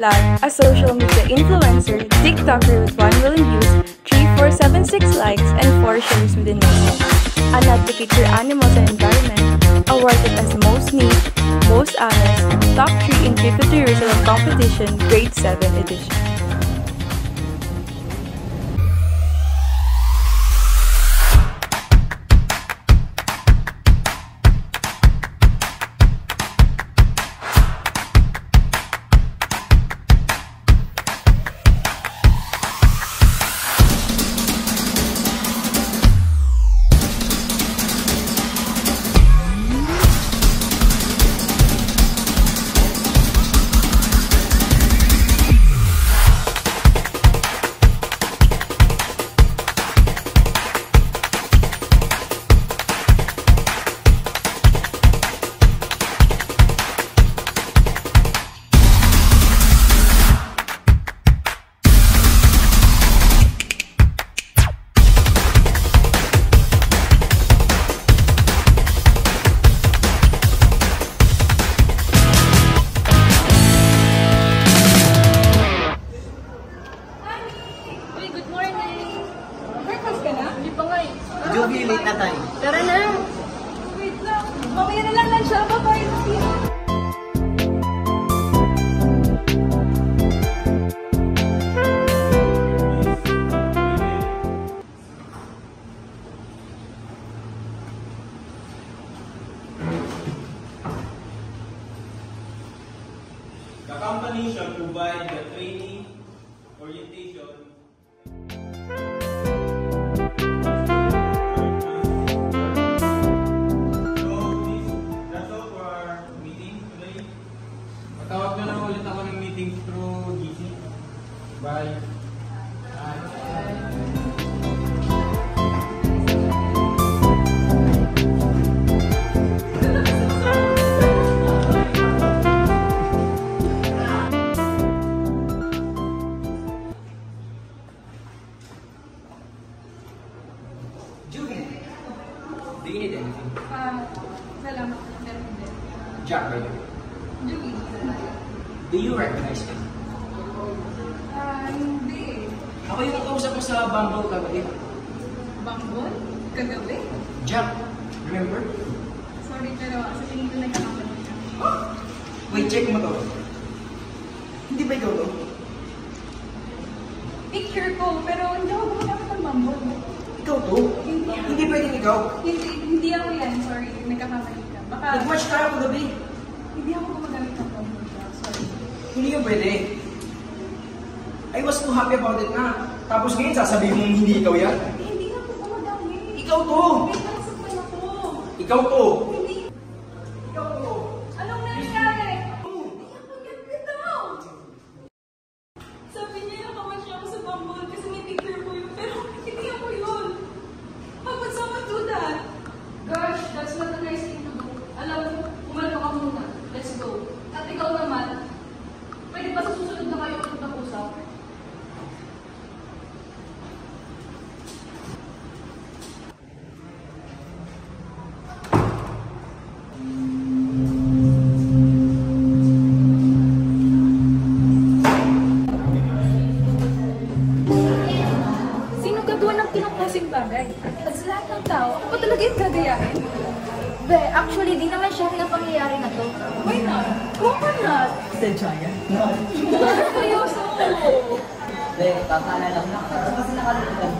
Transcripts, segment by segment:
that a social media influencer, TikToker with 1 million views, 3476 likes, and 4 shares within minutes. An advocate for animals and environment, awarded as most niche, most honest, top 3 in Trip to Jerusalem competition, grade 7 edition. Joby, late na tayo. Tara na! Wait lang. Mamaya na lang siya. Bye-bye. The company shall provide the training, orientation. Tawag na lang ulit ako ng meeting through GC. Bye. Julie, do you need anything? Salamat. Jack, right? Julie. Do you recognize me? Hindi. Ako yung nakausap mo sa Bumble kagabi. Bumble? Kagabi? Jack, remember? Sorry, pero sa tingin ko nagkakamali ka. Wait, check mo to. Hindi ba ikaw to? Picture ko, pero hindi ako gumagamit ng Bumble. Ikaw to? Hindi pwedeng ikaw. Hindi ako yan. Sorry, nagkakamali ka. Baka... Nag-watch ka ako gabi. Hindi ako gumagamit ng Bumble. Sorry. Hindi yung pwede. I was too happy about it na. Tapos ngayon sasabihin mong hindi ikaw yan. Hindi ako gumagamit. Ikaw to! May nasaktan ako. Ikaw to! Hindi. Ikaw to! Anong nangyari? Hindi ako yan bitaw. Sabi niya nakawatch ako sa Bumble kasi may picture ko yun. Pero hindi ako yun. How could someone do that? Gosh, that's not a nice thing to do. Alam mo, umalma ka muna. Let's go. At ikaw naman, pwede ba sa susunod na kayo ulit mag-usap? Sino gagawa ng pinakosing bagay? At sa lahat ng tao, ako ba talaga yung gagayahin? Be, actually, di naman siya ng pangyayari na to. Why not? Why not? Sadya yan. Seryoso! Be, tatala lang na. Kasi nakalimutan.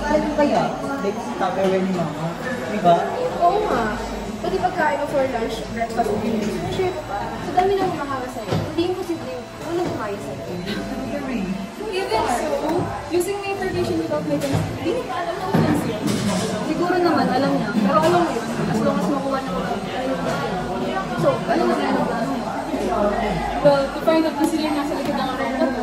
Alam mo kaya? Be, kasi tupperware ni mama. Diba? Oo nga. Pwede pagkain mo for lunch, breakfast, dinner. Share ko pa. Sa dami ng kumakawa sa'yo, hindi imposible walang kumain sa'yo. Even so, using my information without my consent, hindi niya alam na offense yun. Siguro naman, alam niya. Pero alam mo yun, as long as makuha na ako, so, ano mo na ba? Well, to find out na sila yung nasa likod ng account na to.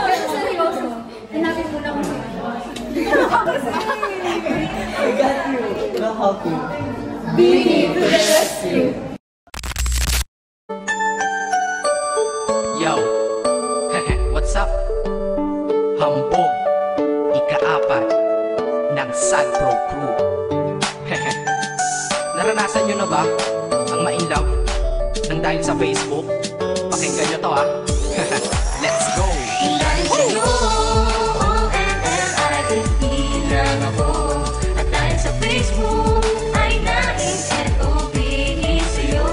Pero seryoso, hanapin mo na kung sino. I got you. I'll help you. Bini to the rescue! Yo, what's up? Hambog, ika-4 ng Sad Pro Crew. Naranasan nyo na ba ang ma-inlove nang dahil sa Facebook. Pakinggan nyo to ha. Let's go! Dahil sa'yo, O-N-L-I-F-E lang ako. At dahil sa Facebook, ay na-N-O-B-E sa'yo.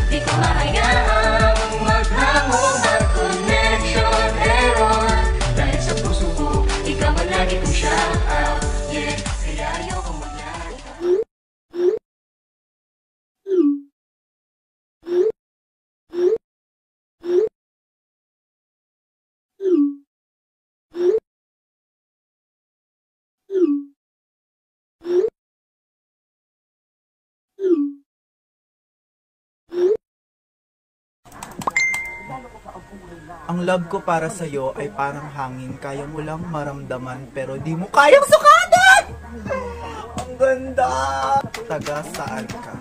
Di ko mahayaang maghango, mag-connection error. Dahil sa puso ko, ikaw ang lagi kong shout out. Yeah, kaya ayoko mag-like. Ang love ko para sa'yo ay parang hangin, kaya mo lang maramdaman pero di mo kayang sukatin! Ang ganda! Taga saan ka?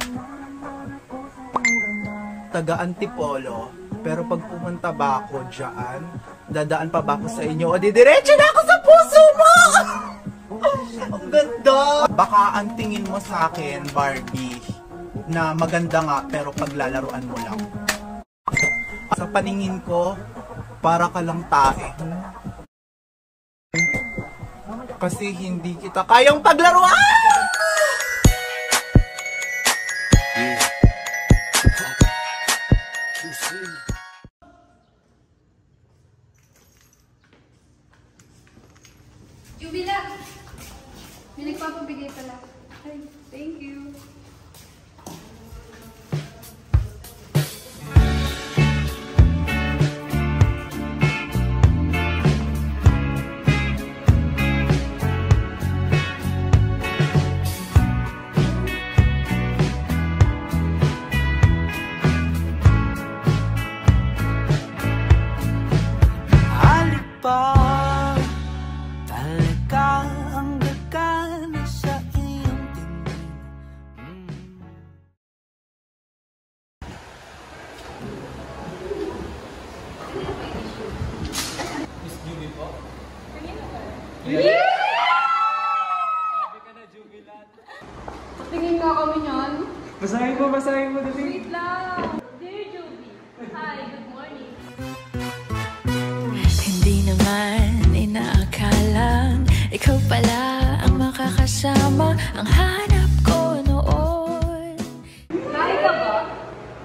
Taga Antipolo, pero pag pumunta ba ako dyan, dadaan pa ba ako sa inyo o didiretso na ako sa puso mo! Ang ganda! Baka ang tingin mo sa akin, Barbie, na maganda nga pero paglalaruan mo lang. Sa paningin ko, para ka lang tae. Kasi hindi kita kayang paglaruan! Jubila! May nagpapabigay pala. Ay, thank you. Tingin nga kami niyan. Basahin mo, dali. Wait lang. Dear Joby. Hi, good morning. Hindi naman inaakalang ikaw pala ang makakasama, ang hanap ko noon. Kahit ka ba?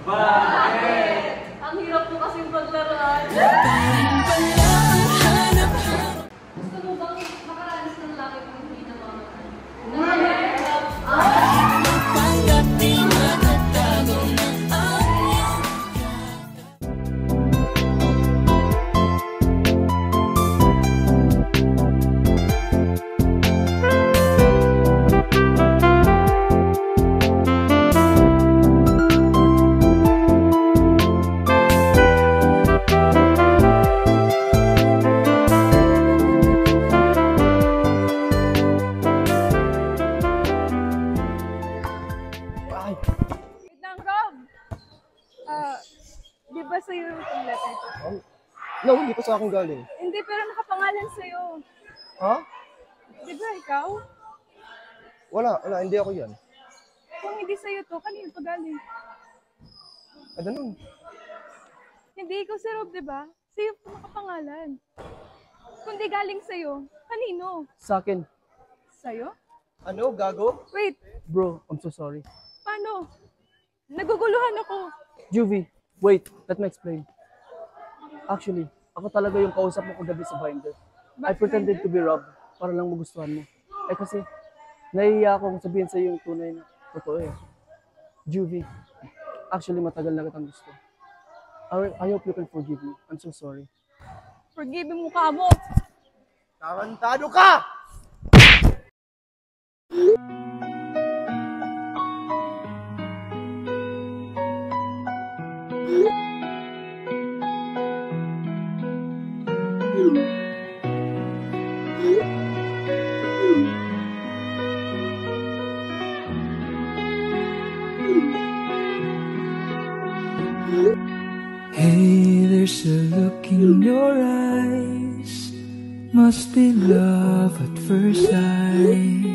Bakit? Ang hirap mo kasing paglaruan. Gusto mo bang makaranas ng laki kung hindi na mamakan? Panggap di matatago ng iyong Wait lang, Rob! Di ba sa'yo yung letter ko? No, hindi pa sa akin galing. Hindi, pero nakapangalan sa'yo. Ha? Di ba ikaw? Wala, hindi ako yan. Kung hindi sa'yo to, kanino pa galing? I don't know. Hindi, ikaw si Rob, di ba? Sa'yo pa nakapangalan. Kung di galing sa'yo, kanino? Sa akin. Sa'yo? Ano, gago? Wait, Bro, I'm so sorry. paano? Naguguluhan ako. Juvie, wait, let me explain. Actually, ako talaga yung kausap mo kagabi sa binder. I pretended to be Rob para lang magustuhan mo. Eh kasi, nahihiya akong sabihin sa yung tunay na totoo eh. Juvie, actually matagal na kitang gusto. I hope you can forgive me. I'm so sorry. Forgive mo mukha mo. Tarantado ka! Hey, there's a look in your eyes. Must be love at first sight.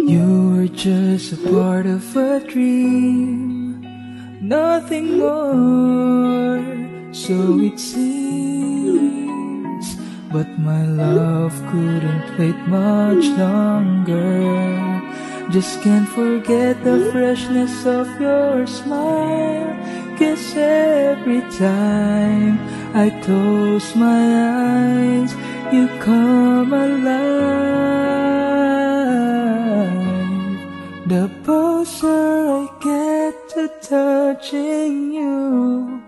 You were just a part of a dream, nothing more, so it seems. But my love couldn't wait much longer. Just can't forget the freshness of your smile. 'Cause every time I close my eyes, you come alive. The closer I get to touching you,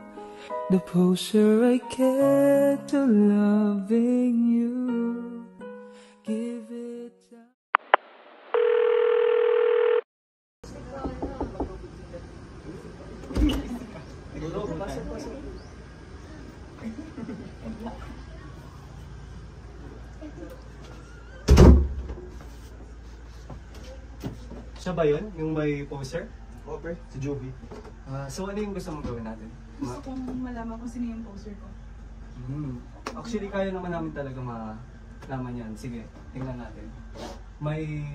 the closer I get to loving you. Give it time. Siya ba yun? Yung may poster? Oo, pre. Si Jovi. So ano yung gusto mong gawin natin? Gusto kong malaman kung sino yung poster ko. Actually, kaya naman namin talaga malaman yan. Sige, tingnan natin. May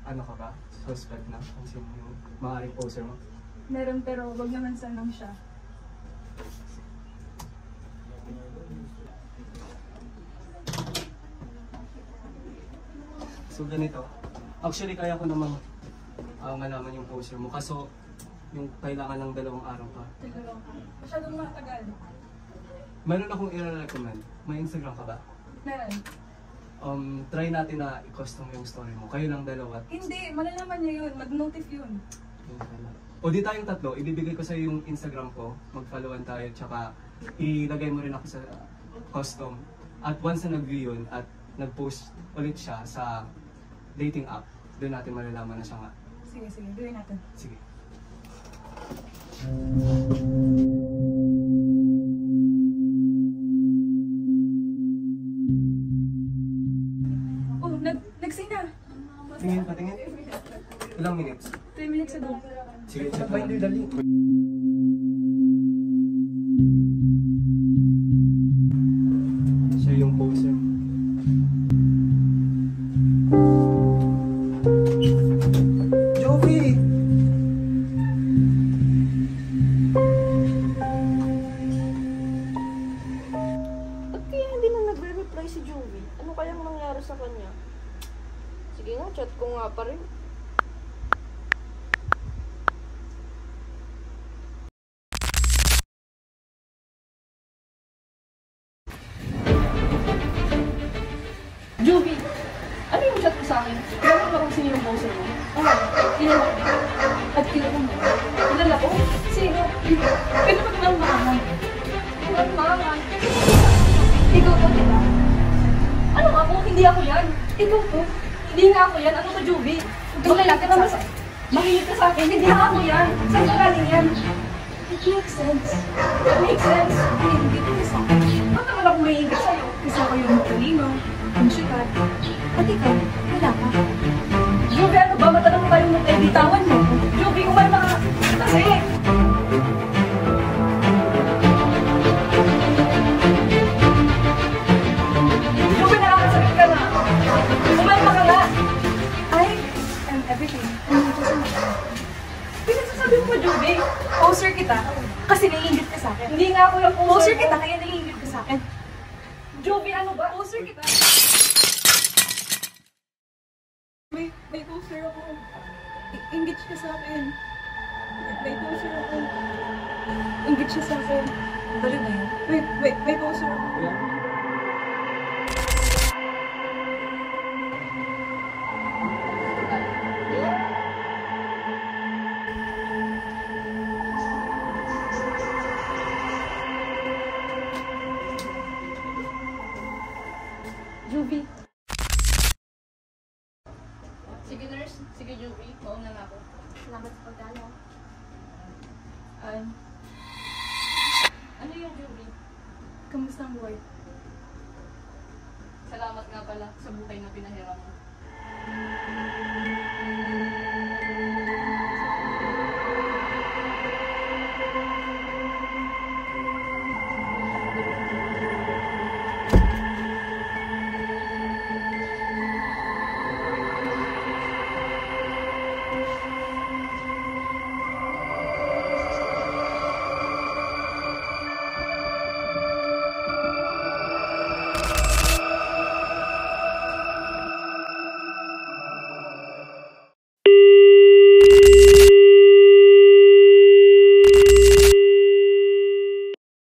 ano ka ba? Suspect na kung sino yung maaaring poster mo? Meron, pero wag naman sanang siya. So ganito. Actually, kaya ko namang malaman yung poster mo. Kaso, yung kailangan ng 2 araw pa. Teka lang. Masyadong matagal. Meron akong i-recommend. May Instagram ka ba? Meron. Try natin na i-custom yung story mo. Kayo lang 2 at... Hindi, malalaman niya yun. Mag-notif yun. O di tayong 3, ibibigay ko sa yung Instagram ko. Mag-followan tayo. Tsaka ilagay mo rin ako sa custom. At once na nag-view yun at nag-post ulit siya sa dating app, doon natin malalaman na siya nga. Sige, gawin natin. Sige. Oh, nag-say na. Tingin, patingin. Ilang minutes? 3 minutes ago. Sige, check mo na. Siya yung poser. Jovi! Ba't kaya hindi na nagre-reply si Jovi? Ano kayang nangyari sa kanya? Sige nga, chat ko nga pa rin. Jovi, ano yung chat mo sa akin? Kilala mo ba kung sino yung poser mo? Oo, kilala ko. At kilala mo? Kilala ko? Sino? Pwede ba kailangan maangan? Kailangan maangan? Ikaw to, diba? Ano nga kung hindi ako yan? Ikaw to. Hindi nga ako yan. Ano to, Jovi? Makinig ka naman sa... Makinig ka sa akin. Hindi nga ako yan. Saan ka galing yan? It makes sense. It makes sense. Hindi ka sa akin. Ba't naman ako maingit sa'yo? Kasi ako yung talino. Ang syukat. Pati ka, wala ka. Jovi, ano ba? Matanong mo tayong magkaibitawan mo. Jovi, umalma ka. Kasi... Jovi, nakakasakit ka na. Umalma ka na. I am everything. Pinagsasabi mo, Jovi. Poser kita. Kasi naiingit ka sa akin. Hindi nga ako yung poser. Poser kita, kaya naiingit ka sa akin. Jovi, ano ba? Poser kita. May poster ako. Ingit siya sa akin. May poster ako. Ingit siya sa akin. Dali na yun. May poster ako. Jovi. Sige, nurse. Sige, Jovi. Mauna na ako. Salamat sa pagdalo. Ano yung Jovi? Kamusta ang buhay? Salamat nga pala sa buhay na pinahiram mo.